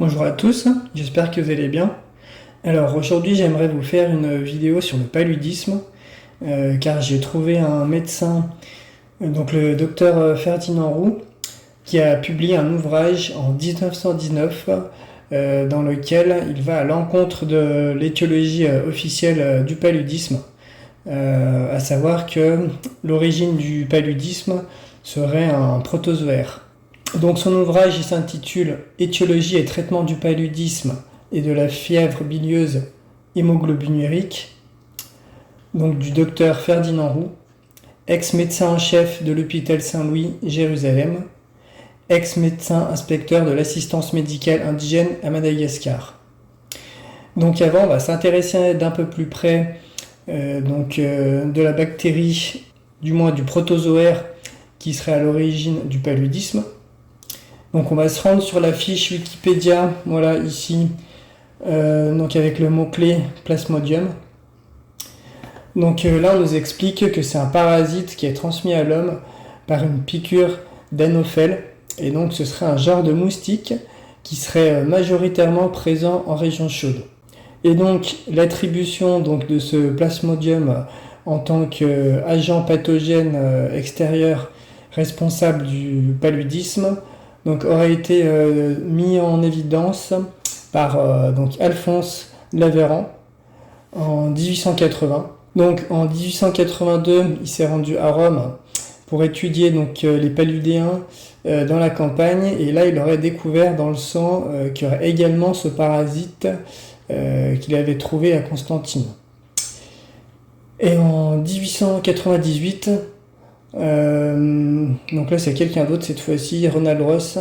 Bonjour à tous, j'espère que vous allez bien. Alors aujourd'hui j'aimerais vous faire une vidéo sur le paludisme car j'ai trouvé un médecin, donc le docteur Ferdinand Roux, qui a publié un ouvrage en 1919 dans lequel il va à l'encontre de l'étiologie officielle du paludisme, à savoir que l'origine du paludisme serait un protozoaire. Donc son ouvrage il s'intitule Étiologie et traitement du paludisme et de la fièvre bilieuse hémoglobinurique, donc du docteur Ferdinand Roux, ex-médecin en chef de l'hôpital Saint-Louis, Jérusalem, ex-médecin inspecteur de l'assistance médicale indigène à Madagascar. Donc avant, on va s'intéresser d'un peu plus près de la bactérie, du moins du protozoaire qui serait à l'origine du paludisme. Donc on va se rendre sur la fiche Wikipédia, voilà ici, donc avec le mot-clé Plasmodium. Donc là on nous explique que c'est un parasite qui est transmis à l'homme par une piqûre d'anophèle, et donc ce serait un genre de moustique qui serait majoritairement présent en région chaude. Et donc l'attribution de ce Plasmodium en tant qu'agent pathogène extérieur responsable du paludisme aurait été mis en évidence par Alphonse Laveran en 1880. Donc en 1882, il s'est rendu à Rome pour étudier les paludéens dans la campagne, et là il aurait découvert dans le sang qu'il y aurait également ce parasite qu'il avait trouvé à Constantine. Et en 1898, donc là c'est quelqu'un d'autre cette fois-ci, Ronald Ross,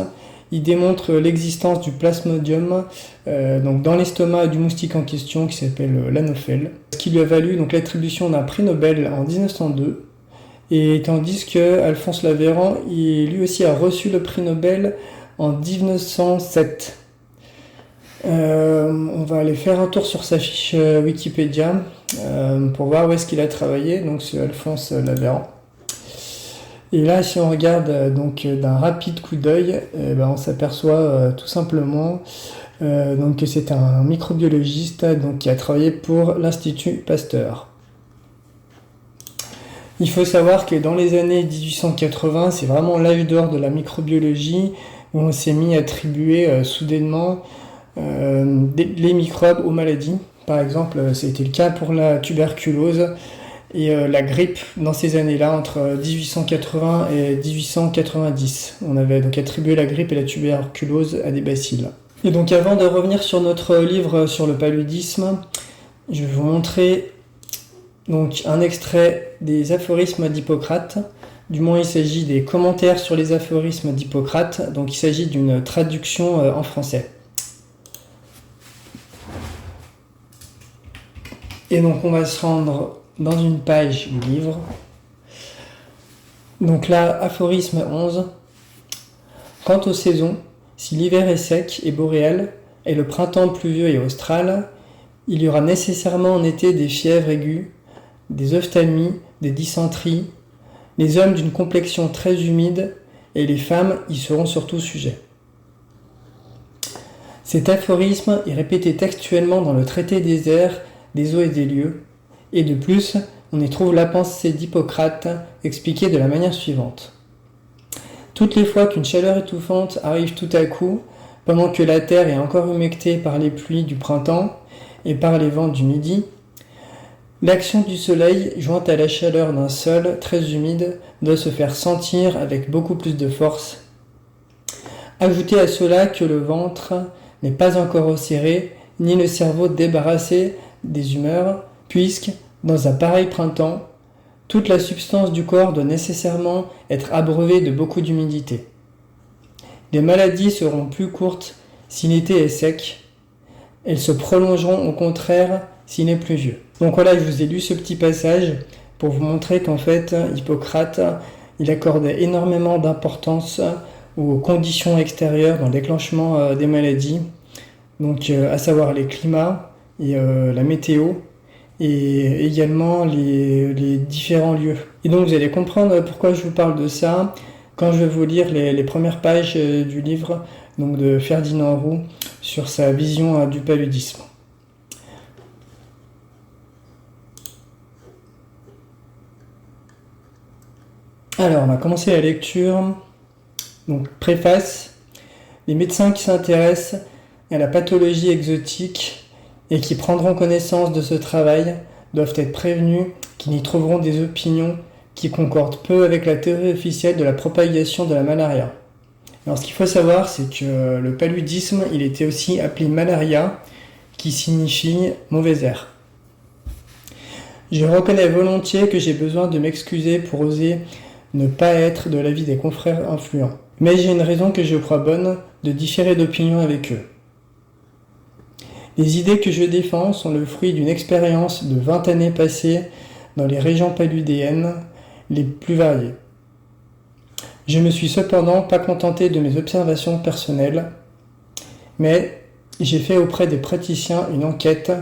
il démontre l'existence du plasmodium dans l'estomac du moustique en question qui s'appelle l'anophèle, ce qui lui a valu l'attribution d'un prix Nobel en 1902, et tandis que Alphonse Laveran lui aussi a reçu le prix Nobel en 1907. On va aller faire un tour sur sa fiche Wikipédia pour voir où est-ce qu'il a travaillé, donc c'est Alphonse Laveran. Et là, si on regarde d'un rapide coup d'œil, on s'aperçoit tout simplement que c'est un microbiologiste qui a travaillé pour l'Institut Pasteur. Il faut savoir que dans les années 1880, c'est vraiment l'âge d'or de la microbiologie, où on s'est mis à attribuer soudainement les microbes aux maladies. Par exemple, c'était le cas pour la tuberculose et la grippe dans ces années-là, entre 1880 et 1890. On avait attribué la grippe et la tuberculose à des bacilles. Et donc avant de revenir sur notre livre sur le paludisme, je vais vous montrer un extrait des aphorismes d'Hippocrate. Du moins il s'agit des commentaires sur les aphorismes d'Hippocrate, donc il s'agit d'une traduction en français. Et donc on va se rendre dans une page du livre. Donc là, aphorisme 11. Quant aux saisons, si l'hiver est sec et boréal, et le printemps pluvieux et austral, il y aura nécessairement en été des fièvres aiguës, des ophtalmies, des dysenteries, les hommes d'une complexion très humide, et les femmes y seront surtout sujets. Cet aphorisme est répété textuellement dans le traité des airs, des eaux et des lieux, et de plus, on y trouve la pensée d'Hippocrate expliquée de la manière suivante. Toutes les fois qu'une chaleur étouffante arrive tout à coup, pendant que la terre est encore humectée par les pluies du printemps et par les vents du midi, l'action du soleil, jointe à la chaleur d'un sol très humide, doit se faire sentir avec beaucoup plus de force. Ajoutez à cela que le ventre n'est pas encore serré, ni le cerveau débarrassé des humeurs, puisque, dans un pareil printemps, toute la substance du corps doit nécessairement être abreuvée de beaucoup d'humidité. Les maladies seront plus courtes si l'été est sec, elles se prolongeront au contraire s'il est pluvieux. Donc voilà, je vous ai lu ce petit passage pour vous montrer qu'en fait, Hippocrate, il accordait énormément d'importance aux conditions extérieures dans le déclenchement des maladies, à savoir les climats et la météo, et également les différents lieux. Et donc vous allez comprendre pourquoi je vous parle de ça quand je vais vous lire les premières pages du livre de Ferdinand Roux sur sa vision du paludisme. Alors, on va commencer la lecture. Donc, préface. Les médecins qui s'intéressent à la pathologie exotique et qui prendront connaissance de ce travail doivent être prévenus qu'ils y trouveront des opinions qui concordent peu avec la théorie officielle de la propagation de la malaria. Alors, ce qu'il faut savoir, c'est que le paludisme, il était aussi appelé malaria, qui signifie mauvais air. Je reconnais volontiers que j'ai besoin de m'excuser pour oser ne pas être de l'avis des confrères influents. Mais j'ai une raison que je crois bonne de différer d'opinion avec eux. Les idées que je défends sont le fruit d'une expérience de 20 années passées dans les régions paludéennes les plus variées. Je me suis cependant pas contenté de mes observations personnelles, mais j'ai fait auprès des praticiens une enquête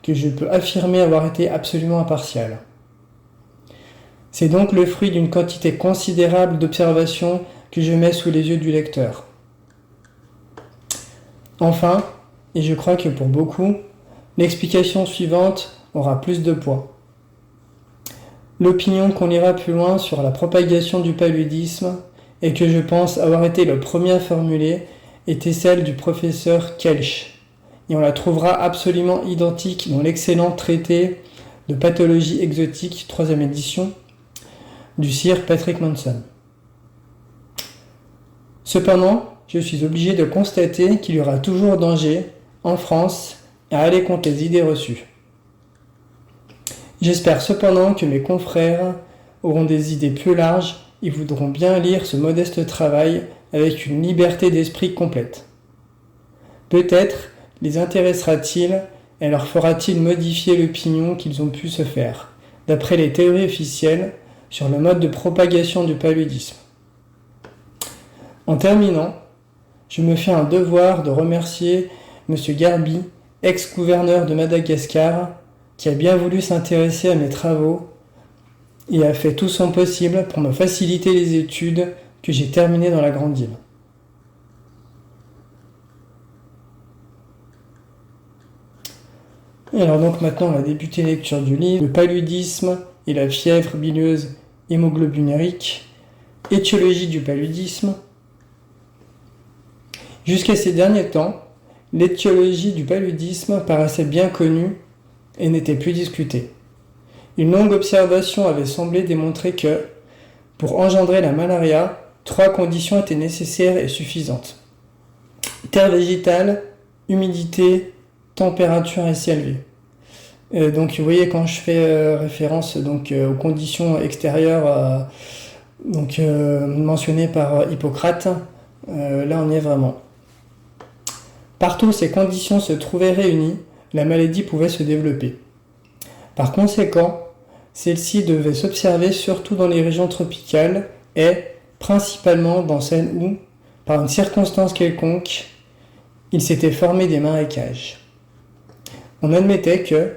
que je peux affirmer avoir été absolument impartiale. C'est donc le fruit d'une quantité considérable d'observations que je mets sous les yeux du lecteur. Enfin, et je crois que pour beaucoup, l'explication suivante aura plus de poids. L'opinion qu'on ira plus loin sur la propagation du paludisme, et que je pense avoir été le premier à formuler, était celle du professeur Kelch, et on la trouvera absolument identique dans l'excellent traité de pathologie exotique, 3e édition, du Sir Patrick Manson. Cependant, je suis obligé de constater qu'il y aura toujours danger, en France, à aller contre les idées reçues. J'espère cependant que mes confrères auront des idées plus larges et voudront bien lire ce modeste travail avec une liberté d'esprit complète. Peut-être les intéressera-t-il et leur fera-t-il modifier l'opinion qu'ils ont pu se faire, d'après les théories officielles, sur le mode de propagation du paludisme. En terminant, je me fais un devoir de remercier M. Garbi, ex-gouverneur de Madagascar, qui a bien voulu s'intéresser à mes travaux et a fait tout son possible pour me faciliter les études que j'ai terminées dans la Grande Île. Alors donc maintenant on va débuter la lecture du livre. Le paludisme et la fièvre bilieuse hémoglobinurique, étiologie du paludisme. Jusqu'à ces derniers temps, l'étiologie du paludisme paraissait bien connue et n'était plus discutée. Une longue observation avait semblé démontrer que, pour engendrer la malaria, 3 conditions étaient nécessaires et suffisantes. Terre végétale, humidité, température et ciel élevé. Donc vous voyez quand je fais référence aux conditions extérieures mentionnées par Hippocrate, là on y est vraiment. Partout où ces conditions se trouvaient réunies, la maladie pouvait se développer. Par conséquent, celle-ci devait s'observer surtout dans les régions tropicales et principalement dans celles où, par une circonstance quelconque, il s'était formé des marécages. On admettait que,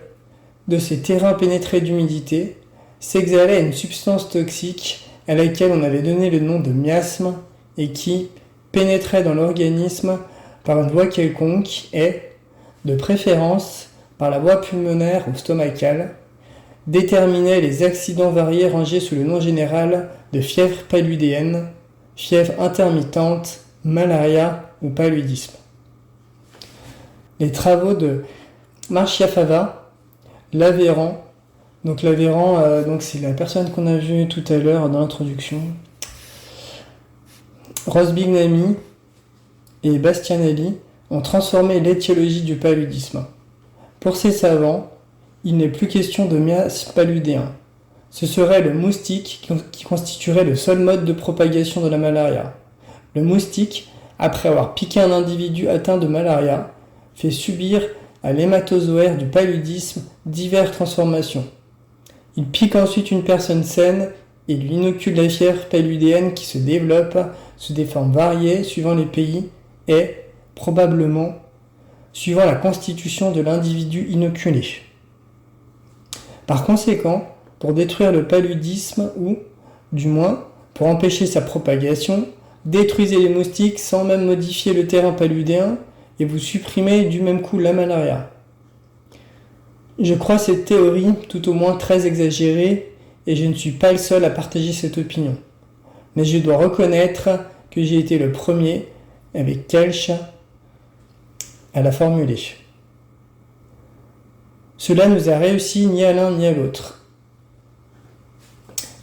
de ces terrains pénétrés d'humidité, s'exhalait une substance toxique à laquelle on avait donné le nom de miasme et qui pénétrait dans l'organisme par une voie quelconque et, de préférence, par la voie pulmonaire ou stomacale, déterminait les accidents variés rangés sous le nom général de fièvre paludéenne, fièvre intermittente, malaria ou paludisme. Les travaux de Marchiafava, Laveran, donc Laveran, c'est la personne qu'on a vue tout à l'heure dans l'introduction, Rosbignami et Bastianelli ont transformé l'étiologie du paludisme. Pour ces savants, il n'est plus question de miasme paludéen. Ce serait le moustique qui constituerait le seul mode de propagation de la malaria. Le moustique, après avoir piqué un individu atteint de malaria, fait subir à l'hématozoaire du paludisme diverses transformations. Il pique ensuite une personne saine et lui inocule la fièvre paludéenne qui se développe sous des formes variées suivant les pays et, probablement, suivant la constitution de l'individu inoculé. Par conséquent, pour détruire le paludisme ou, du moins, pour empêcher sa propagation, détruisez les moustiques sans même modifier le terrain paludéen et vous supprimez du même coup la malaria. Je crois cette théorie tout au moins très exagérée et je ne suis pas le seul à partager cette opinion. Mais je dois reconnaître que j'ai été le premier, avec Kelch, à la formuler. Cela nous a réussi ni à l'un ni à l'autre.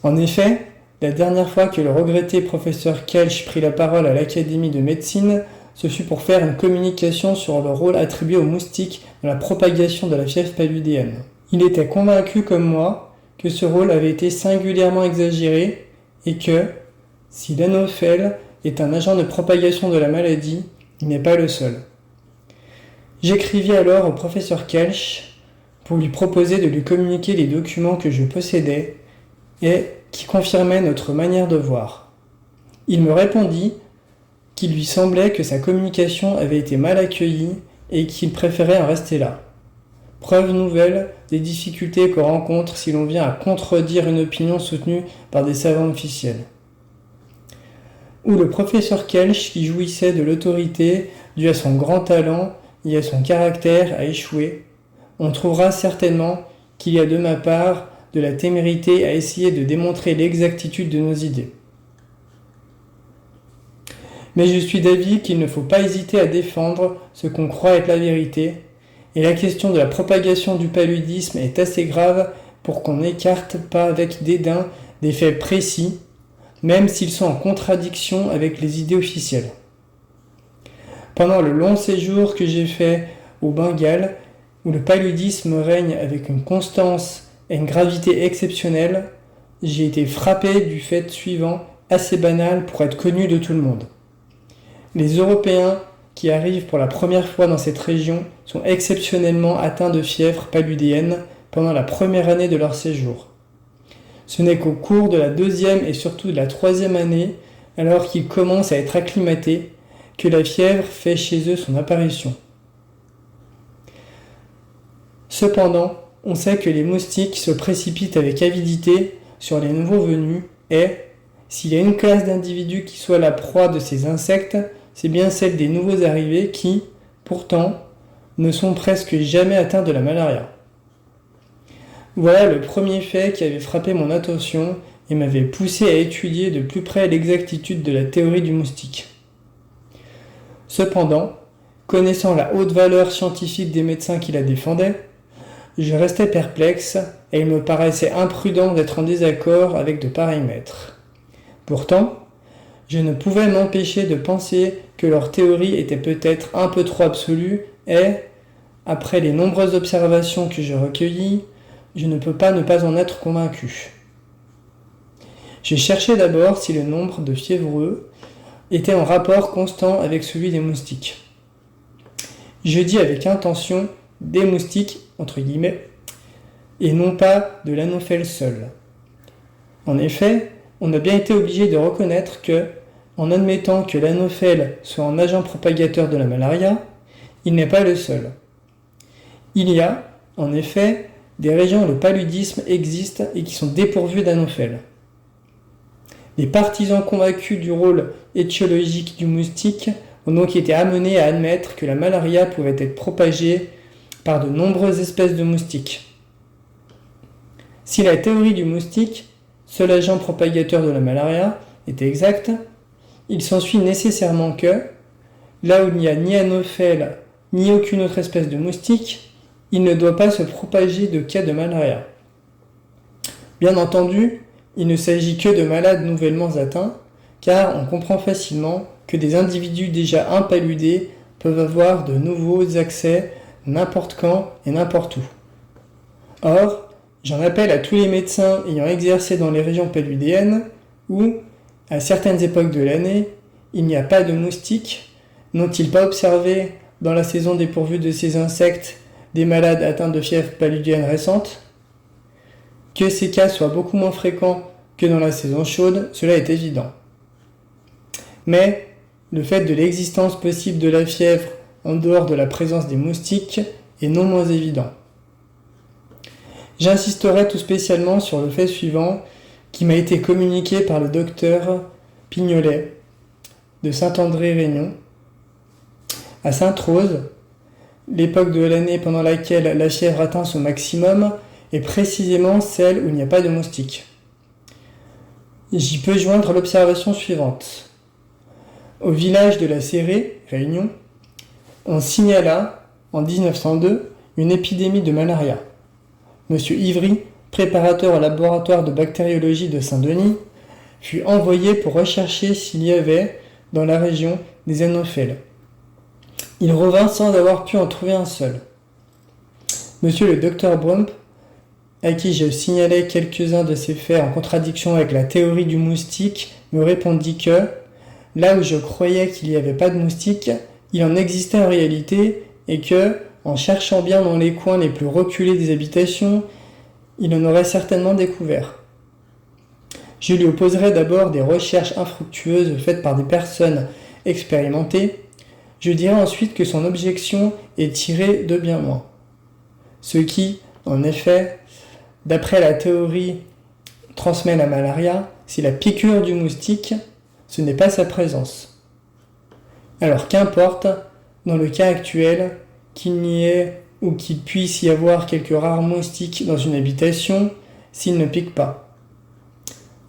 En effet, la dernière fois que le regretté professeur Kelch prit la parole à l'Académie de médecine, ce fut pour faire une communication sur le rôle attribué aux moustiques dans la propagation de la fièvre paludéenne. Il était convaincu comme moi que ce rôle avait été singulièrement exagéré et que, si l'anophèle est un agent de propagation de la maladie, il n'est pas le seul. J'écrivis alors au professeur Kelch pour lui proposer de lui communiquer les documents que je possédais et qui confirmaient notre manière de voir. Il me répondit qu'il lui semblait que sa communication avait été mal accueillie et qu'il préférait en rester là. Preuve nouvelle des difficultés qu'on rencontre si l'on vient à contredire une opinion soutenue par des savants officiels. Ou le professeur Kelch, qui jouissait de l'autorité due à son grand talent et à son caractère, a échoué, on trouvera certainement qu'il y a de ma part de la témérité à essayer de démontrer l'exactitude de nos idées. Mais je suis d'avis qu'il ne faut pas hésiter à défendre ce qu'on croit être la vérité, et la question de la propagation du paludisme est assez grave pour qu'on n'écarte pas avec dédain des faits précis, même s'ils sont en contradiction avec les idées officielles. Pendant le long séjour que j'ai fait au Bengale, où le paludisme règne avec une constance et une gravité exceptionnelles, j'ai été frappé du fait suivant, assez banal pour être connu de tout le monde. Les Européens qui arrivent pour la première fois dans cette région sont exceptionnellement atteints de fièvre paludéenne pendant la première année de leur séjour. Ce n'est qu'au cours de la deuxième et surtout de la troisième année, alors qu'ils commencent à être acclimatés, que la fièvre fait chez eux son apparition. Cependant, on sait que les moustiques se précipitent avec avidité sur les nouveaux venus et, s'il y a une classe d'individus qui soit la proie de ces insectes, c'est bien celle des nouveaux arrivés qui, pourtant, ne sont presque jamais atteints de la malaria. Voilà le premier fait qui avait frappé mon attention et m'avait poussé à étudier de plus près l'exactitude de la théorie du moustique. Cependant, connaissant la haute valeur scientifique des médecins qui la défendaient, je restais perplexe et il me paraissait imprudent d'être en désaccord avec de pareils maîtres. Pourtant, je ne pouvais m'empêcher de penser que leur théorie était peut-être un peu trop absolue et, après les nombreuses observations que je recueillis, je ne peux pas ne pas en être convaincu. J'ai cherché d'abord si le nombre de fiévreux était en rapport constant avec celui des moustiques. Je dis avec intention des moustiques, entre guillemets, et non pas de l'anophèle seul. En effet, on a bien été obligé de reconnaître que, en admettant que l'anophèle soit un agent propagateur de la malaria, il n'est pas le seul. Il y a, en effet, des régions où le paludisme existe et qui sont dépourvues d'anophèle. Les partisans convaincus du rôle étiologique du moustique ont donc été amenés à admettre que la malaria pouvait être propagée par de nombreuses espèces de moustiques. Si la théorie du moustique, seul agent propagateur de la malaria, était exacte, il s'ensuit nécessairement que, là où il n'y a ni anophèle ni aucune autre espèce de moustique, il ne doit pas se propager de cas de malaria. Bien entendu, il ne s'agit que de malades nouvellement atteints, car on comprend facilement que des individus déjà impaludés peuvent avoir de nouveaux accès n'importe quand et n'importe où. Or, j'en appelle à tous les médecins ayant exercé dans les régions paludéennes où, à certaines époques de l'année, il n'y a pas de moustiques, n'ont-ils pas observé, dans la saison dépourvue de ces insectes, des malades atteints de fièvre paludéenne récente ? Que ces cas soient beaucoup moins fréquents que dans la saison chaude, cela est évident. Mais le fait de l'existence possible de la fièvre en dehors de la présence des moustiques est non moins évident. J'insisterai tout spécialement sur le fait suivant qui m'a été communiqué par le docteur Pignolet de Saint-André-Réunion. À Sainte-Rose, l'époque de l'année pendant laquelle la fièvre atteint son maximum est précisément celle où il n'y a pas de moustiques. J'y peux joindre l'observation suivante. Au village de la Céré, Réunion, on signala en 1902 une épidémie de malaria. Monsieur Ivry, préparateur au laboratoire de bactériologie de Saint-Denis, fut envoyé pour rechercher s'il y avait, dans la région, des anophèles. Il revint sans avoir pu en trouver un seul. Monsieur le docteur Brump, à qui je signalais quelques-uns de ces faits en contradiction avec la théorie du moustique, me répondit que, là où je croyais qu'il n'y avait pas de moustiques, il en existait en réalité et que, en cherchant bien dans les coins les plus reculés des habitations, il en aurait certainement découvert. Je lui opposerai d'abord des recherches infructueuses faites par des personnes expérimentées. Je dirai ensuite que son objection est tirée de bien loin. Ce qui, en effet, d'après la théorie, transmet la malaria, c'est la piqûre du moustique, ce n'est pas sa présence. Alors qu'importe, dans le cas actuel, qu'il n'y ait ou qu'il puisse y avoir quelques rares moustiques dans une habitation, s'ils ne piquent pas.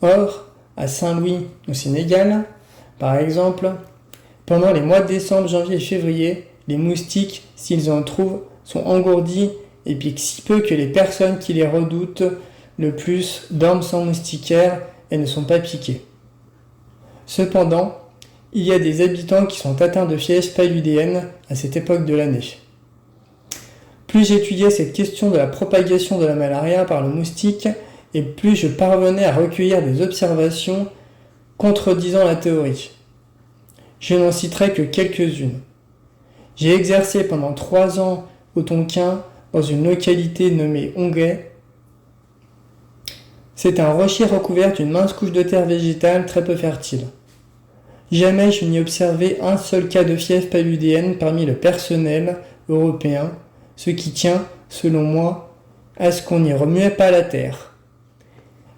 Or, à Saint-Louis, au Sénégal, par exemple, pendant les mois de décembre, janvier et février, les moustiques, s'ils en trouvent, sont engourdis et piquent si peu que les personnes qui les redoutent le plus dorment sans moustiquaire et ne sont pas piquées. Cependant, il y a des habitants qui sont atteints de fièvre paludéenne à cette époque de l'année. Plus j'étudiais cette question de la propagation de la malaria par le moustique, et plus je parvenais à recueillir des observations contredisant la théorie. Je n'en citerai que quelques-unes. J'ai exercé pendant 3 ans au Tonkin, dans une localité nommée Onguet. C'est un rocher recouvert d'une mince couche de terre végétale très peu fertile. Jamais je n'y observé un seul cas de fièvre paludéenne parmi le personnel européen, ce qui tient, selon moi, à ce qu'on n'y remuait pas la terre.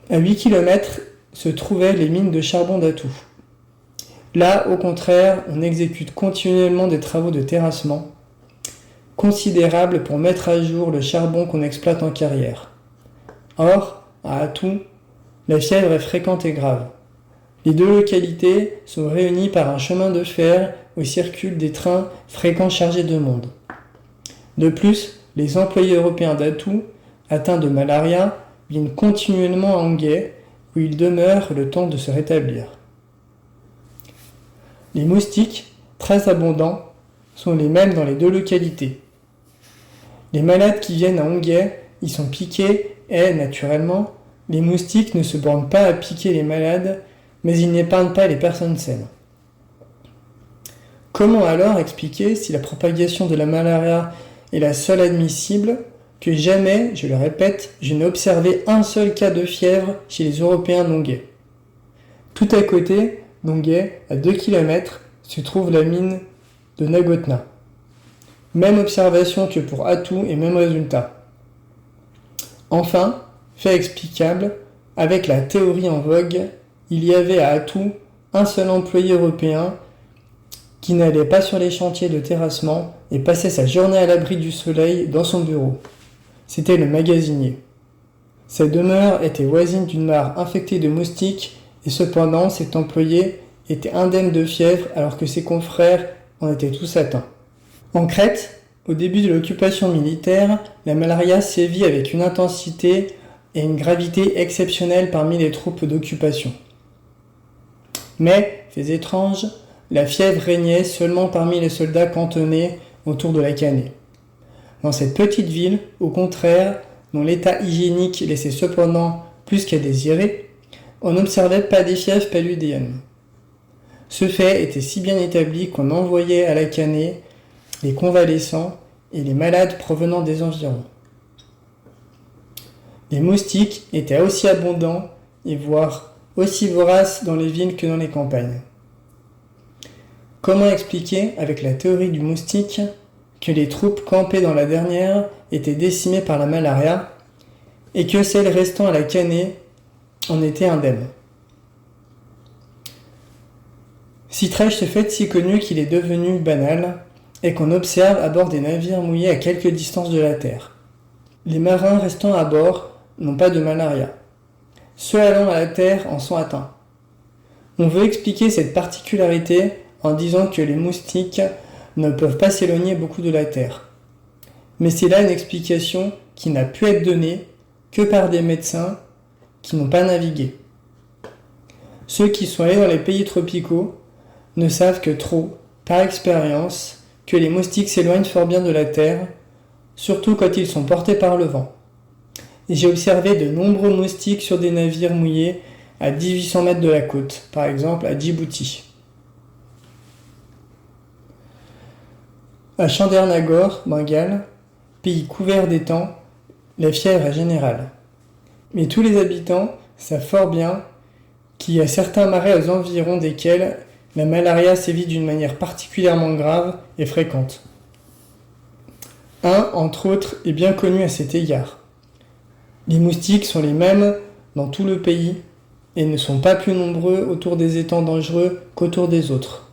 À 8 km se trouvaient les mines de charbon d'Atou. Là, au contraire, on exécute continuellement des travaux de terrassement, considérables pour mettre à jour le charbon qu'on exploite en carrière. Or, à Atou, la fièvre est fréquente et grave. Les deux localités sont réunies par un chemin de fer où circulent des trains fréquents chargés de monde. De plus, les employés européens d'Atou, atteints de malaria, viennent continuellement à Onguet, où ils demeurent le temps de se rétablir. Les moustiques, très abondants, sont les mêmes dans les deux localités. Les malades qui viennent à Onguet y sont piqués et, naturellement, les moustiques ne se bornent pas à piquer les malades, mais ils n'épargnent pas les personnes saines. Comment alors expliquer, si la propagation de la malaria est la seule admissible, que jamais, je le répète, je n'ai observé un seul cas de fièvre chez les Européens d'Onguet. Tout à côté d'Onguet, à 2 km, se trouve la mine de Nagotna. Même observation que pour Atou et même résultat. Enfin, fait explicable, avec la théorie en vogue, il y avait à Atou un seul employé européen qui n'allait pas sur les chantiers de terrassement et passait sa journée à l'abri du soleil dans son bureau. C'était le magasinier. Sa demeure était voisine d'une mare infectée de moustiques et cependant cet employé était indemne de fièvre alors que ses confrères en étaient tous atteints. En Crète, au début de l'occupation militaire, la malaria sévit avec une intensité et une gravité exceptionnelles parmi les troupes d'occupation. Mais, fait étrange, la fièvre régnait seulement parmi les soldats cantonnés autour de la Canée. Dans cette petite ville, au contraire, dont l'état hygiénique laissait cependant plus qu'à désirer, on n'observait pas des fièvres paludéennes. Ce fait était si bien établi qu'on envoyait à la Canée les convalescents et les malades provenant des environs. Les moustiques étaient aussi abondants et voire aussi voraces dans les villes que dans les campagnes. Comment expliquer, avec la théorie du moustique, que les troupes campées dans la dernière étaient décimées par la malaria et que celles restant à la Canée en étaient indemnes? Citerai-je ce fait si connu qu'il est devenu banal, et qu'on observe à bord des navires mouillés à quelques distances de la Terre. Les marins restant à bord n'ont pas de malaria. Ceux allant à la Terre en sont atteints. On veut expliquer cette particularité en disant que les moustiques ne peuvent pas s'éloigner beaucoup de la Terre. Mais c'est là une explication qui n'a pu être donnée que par des médecins qui n'ont pas navigué. Ceux qui sont allés dans les pays tropicaux ne savent que trop, par expérience, que les moustiques s'éloignent fort bien de la Terre, surtout quand ils sont portés par le vent. Et j'ai observé de nombreux moustiques sur des navires mouillés à 1800 mètres de la côte, par exemple à Djibouti. À Chandernagore, Bengale, pays couvert d'étangs, la fièvre est générale. Mais tous les habitants savent fort bien qu'il y a certains marais aux environs desquels la malaria sévit d'une manière particulièrement grave et fréquente. Un, entre autres, est bien connu à cet égard. Les moustiques sont les mêmes dans tout le pays et ne sont pas plus nombreux autour des étangs dangereux qu'autour des autres.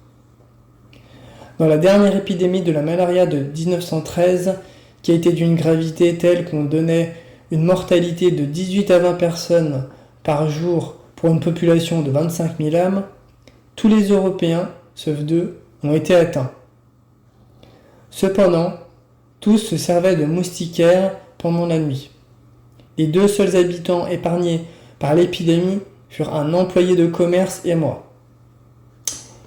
Dans la dernière épidémie de la malaria de 1913, qui a été d'une gravité telle qu'on donnait une mortalité de 18 à 20 personnes par jour pour une population de 25 000 âmes, tous les Européens, sauf 2, ont été atteints. Cependant, tous se servaient de moustiquaires pendant la nuit. Les 2 seuls habitants épargnés par l'épidémie furent un employé de commerce et moi.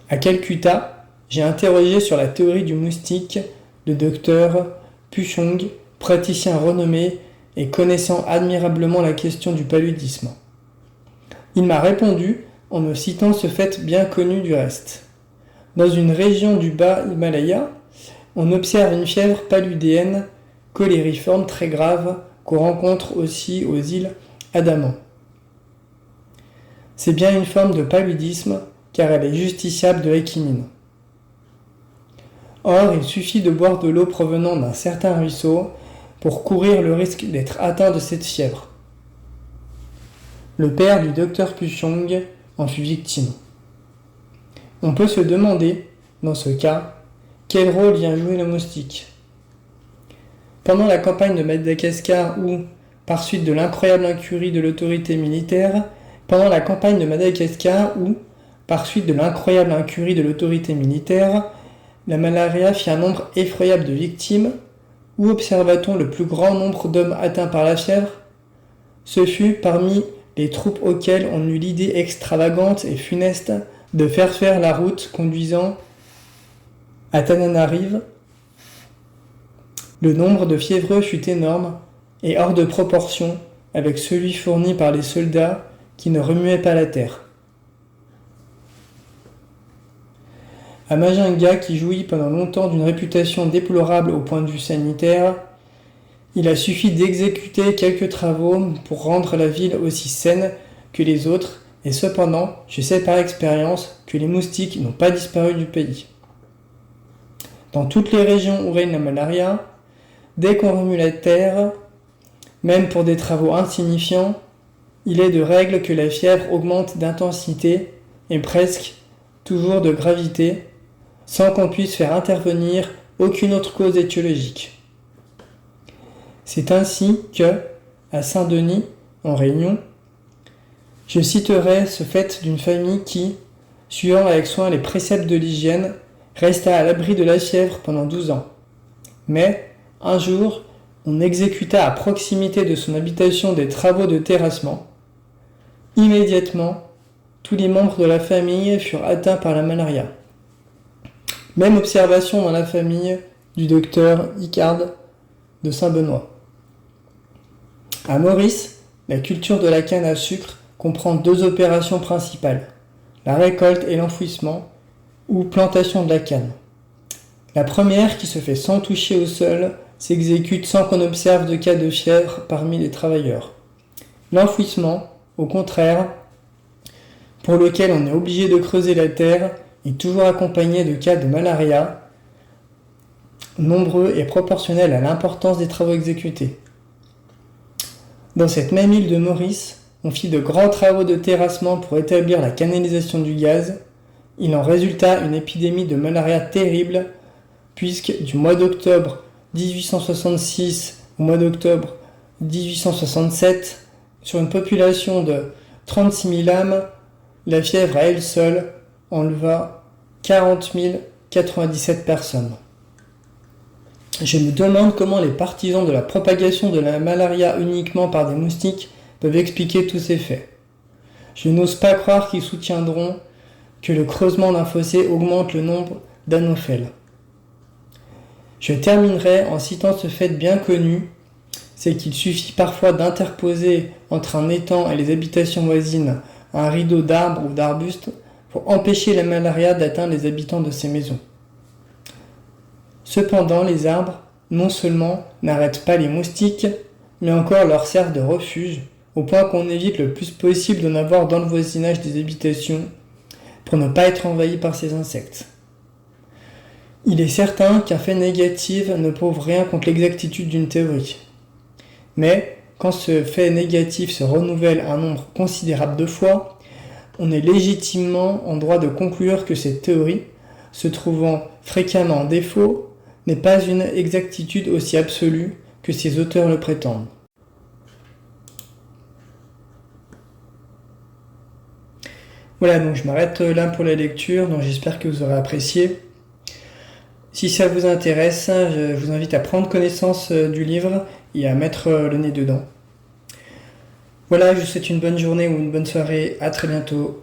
À Calcutta, j'ai interrogé sur la théorie du moustique le docteur Puchong, praticien renommé et connaissant admirablement la question du paludisme. Il m'a répondu en me citant ce fait bien connu du reste. Dans une région du bas Himalaya, on observe une fièvre paludéenne colériforme très grave qu'on rencontre aussi aux îles Andaman. C'est bien une forme de paludisme car elle est justiciable de la quinine. Or, il suffit de boire de l'eau provenant d'un certain ruisseau pour courir le risque d'être atteint de cette fièvre. Le père du docteur Puchong en fut victime. On peut se demander, dans ce cas, quel rôle vient jouer le moustique. Pendant la campagne de Madagascar ou, par suite de l'incroyable incurie de l'autorité militaire, la malaria fit un nombre effroyable de victimes. Où observa-t-on le plus grand nombre d'hommes atteints par la fièvre? Ce fut parmi les troupes auxquelles on eut l'idée extravagante et funeste de faire la route conduisant à Tananarive. Le nombre de fiévreux fut énorme et hors de proportion avec celui fourni par les soldats qui ne remuaient pas la terre. À Majinga, qui jouit pendant longtemps d'une réputation déplorable au point de vue sanitaire, il a suffi d'exécuter quelques travaux pour rendre la ville aussi saine que les autres, et cependant, je sais par expérience que les moustiques n'ont pas disparu du pays. Dans toutes les régions où règne la malaria, dès qu'on remue la terre, même pour des travaux insignifiants, il est de règle que la fièvre augmente d'intensité et presque toujours de gravité, sans qu'on puisse faire intervenir aucune autre cause étiologique. C'est ainsi que, à Saint-Denis, en Réunion, je citerai ce fait d'une famille qui, suivant avec soin les préceptes de l'hygiène, resta à l'abri de la fièvre pendant 12 ans. Mais, un jour, on exécuta à proximité de son habitation des travaux de terrassement. Immédiatement, tous les membres de la famille furent atteints par la malaria. Même observation dans la famille du docteur Icard de Saint-Benoît. À Maurice, la culture de la canne à sucre comprend 2 opérations principales, la récolte et l'enfouissement, ou plantation de la canne. La première, qui se fait sans toucher au sol, s'exécute sans qu'on observe de cas de fièvre parmi les travailleurs. L'enfouissement, au contraire, pour lequel on est obligé de creuser la terre, est toujours accompagné de cas de malaria, nombreux et proportionnels à l'importance des travaux exécutés. Dans cette même île de Maurice, on fit de grands travaux de terrassement pour établir la canalisation du gaz. Il en résulta une épidémie de malaria terrible puisque du mois d'octobre 1866 au mois d'octobre 1867, sur une population de 36 000 âmes, la fièvre à elle seule enleva 40 097 personnes. Je me demande comment les partisans de la propagation de la malaria uniquement par des moustiques peuvent expliquer tous ces faits. Je n'ose pas croire qu'ils soutiendront que le creusement d'un fossé augmente le nombre d'anophèles. Je terminerai en citant ce fait bien connu, c'est qu'il suffit parfois d'interposer entre un étang et les habitations voisines un rideau d'arbres ou d'arbustes pour empêcher la malaria d'atteindre les habitants de ces maisons. Cependant, les arbres, non seulement n'arrêtent pas les moustiques, mais encore leur servent de refuge, au point qu'on évite le plus possible d'en avoir dans le voisinage des habitations pour ne pas être envahi par ces insectes. Il est certain qu'un fait négatif ne prouve rien contre l'exactitude d'une théorie. Mais, quand ce fait négatif se renouvelle un nombre considérable de fois, on est légitimement en droit de conclure que cette théorie, se trouvant fréquemment en défaut, n'est pas une exactitude aussi absolue que ses auteurs le prétendent. Voilà, donc je m'arrête là pour la lecture, donc j'espère que vous aurez apprécié. Si ça vous intéresse, je vous invite à prendre connaissance du livre et à mettre le nez dedans. Voilà, je vous souhaite une bonne journée ou une bonne soirée, à très bientôt.